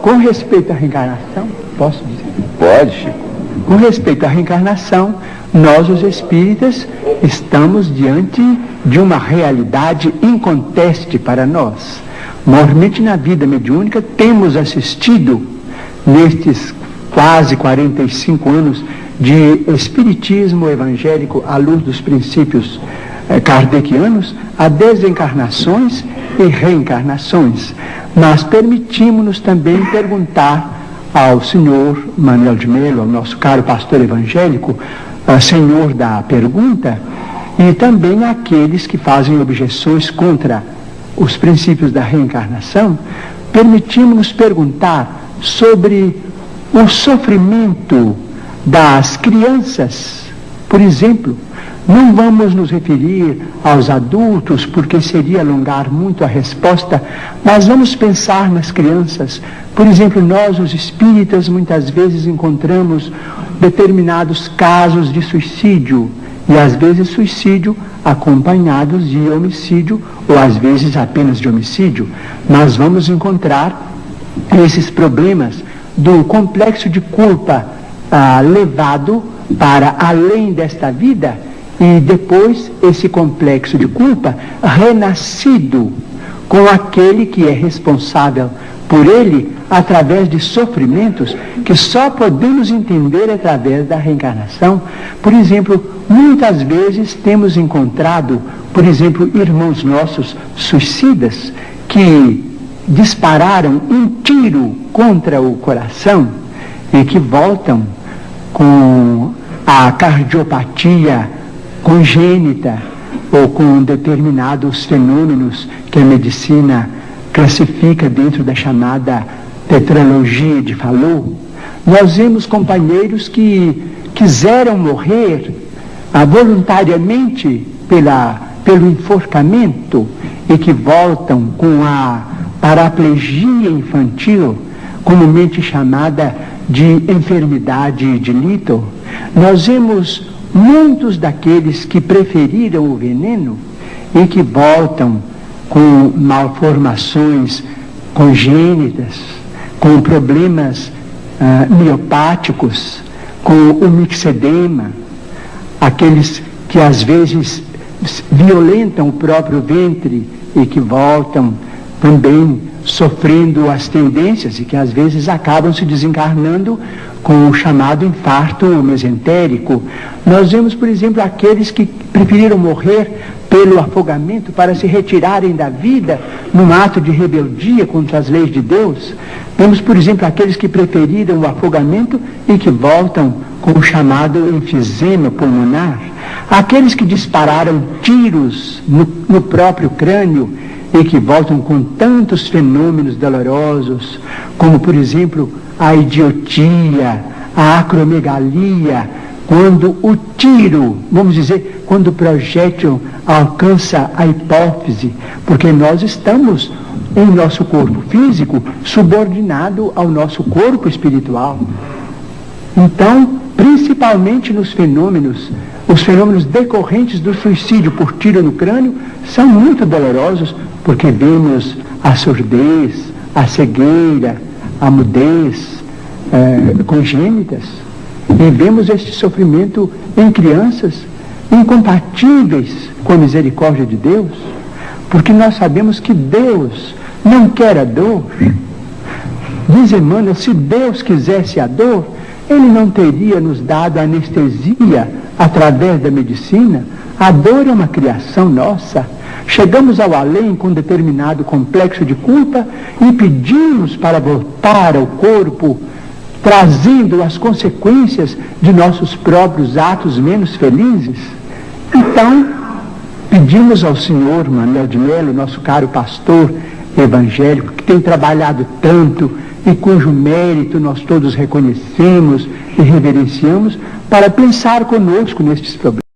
Com respeito à reencarnação, posso dizer? Pode, Chico. Com respeito à reencarnação, nós, os espíritas, estamos diante de uma realidade inconteste para nós. Maiormente na vida mediúnica, temos assistido, nestes quase 45 anos de espiritismo evangélico à luz dos princípios kardecianos, a desencarnações e reencarnações. Mas permitimos-nos também perguntar ao senhor Manuel de Melo, ao nosso caro pastor evangélico, senhor da pergunta, e também àqueles que fazem objeções contra os princípios da reencarnação, permitimos-nos perguntar sobre o sofrimento das crianças. Por exemplo, não vamos nos referir aos adultos, porque seria alongar muito a resposta, mas vamos pensar nas crianças. Por exemplo, nós, os espíritas, muitas vezes encontramos determinados casos de suicídio, e às vezes suicídio acompanhados de homicídio, ou às vezes apenas de homicídio. Mas vamos encontrar esses problemas do complexo de culpa levado para além desta vida, e depois esse complexo de culpa renascido com aquele que é responsável por ele através de sofrimentos que só podemos entender através da reencarnação. Por exemplo, muitas vezes temos encontrado, por exemplo, irmãos nossos suicidas que dispararam um tiro contra o coração e que voltam com a cardiopatia congênita ou com determinados fenômenos que a medicina classifica dentro da chamada tetralogia de Fallot. Nós vemos companheiros que quiseram morrer voluntariamente pelo enforcamento e que voltam com a paraplegia infantil, comumente chamada de enfermidade de Little. Nós vemos muitos daqueles que preferiram o veneno e que voltam com malformações congênitas, com problemas miopáticos, com o mixedema, aqueles que às vezes violentam o próprio ventre e que voltam também sofrendo as tendências e que às vezes acabam se desencarnando com o chamado infarto mesentérico. Nós vemos, por exemplo, aqueles que preferiram morrer pelo afogamento para se retirarem da vida num ato de rebeldia contra as leis de Deus. Vemos, por exemplo, aqueles que preferiram o afogamento e que voltam com o chamado enfisema pulmonar. Aqueles que dispararam tiros no próprio crânio e que voltam com tantos fenômenos dolorosos, como, por exemplo, a idiotia, a acromegalia, quando o tiro, vamos dizer, quando o projétil alcança a hipófise, porque nós estamos em nosso corpo físico subordinado ao nosso corpo espiritual. Então, principalmente nos fenômenos, os fenômenos decorrentes do suicídio por tiro no crânio são muito dolorosos, porque vemos a surdez, a cegueira, a mudez congênitas, e vemos este sofrimento em crianças incompatíveis com a misericórdia de Deus, porque nós sabemos que Deus não quer a dor. Diz Emmanuel, se Deus quisesse a dor, Ele não teria nos dado anestesia através da medicina. A dor é uma criação nossa. Chegamos ao além com determinado complexo de culpa e pedimos para voltar ao corpo, trazendo as consequências de nossos próprios atos menos felizes. Então, pedimos ao senhor Manuel de Melo, nosso caro pastor evangélico, que tem trabalhado tanto e cujo mérito nós todos reconhecemos e reverenciamos, para pensar conosco nestes problemas.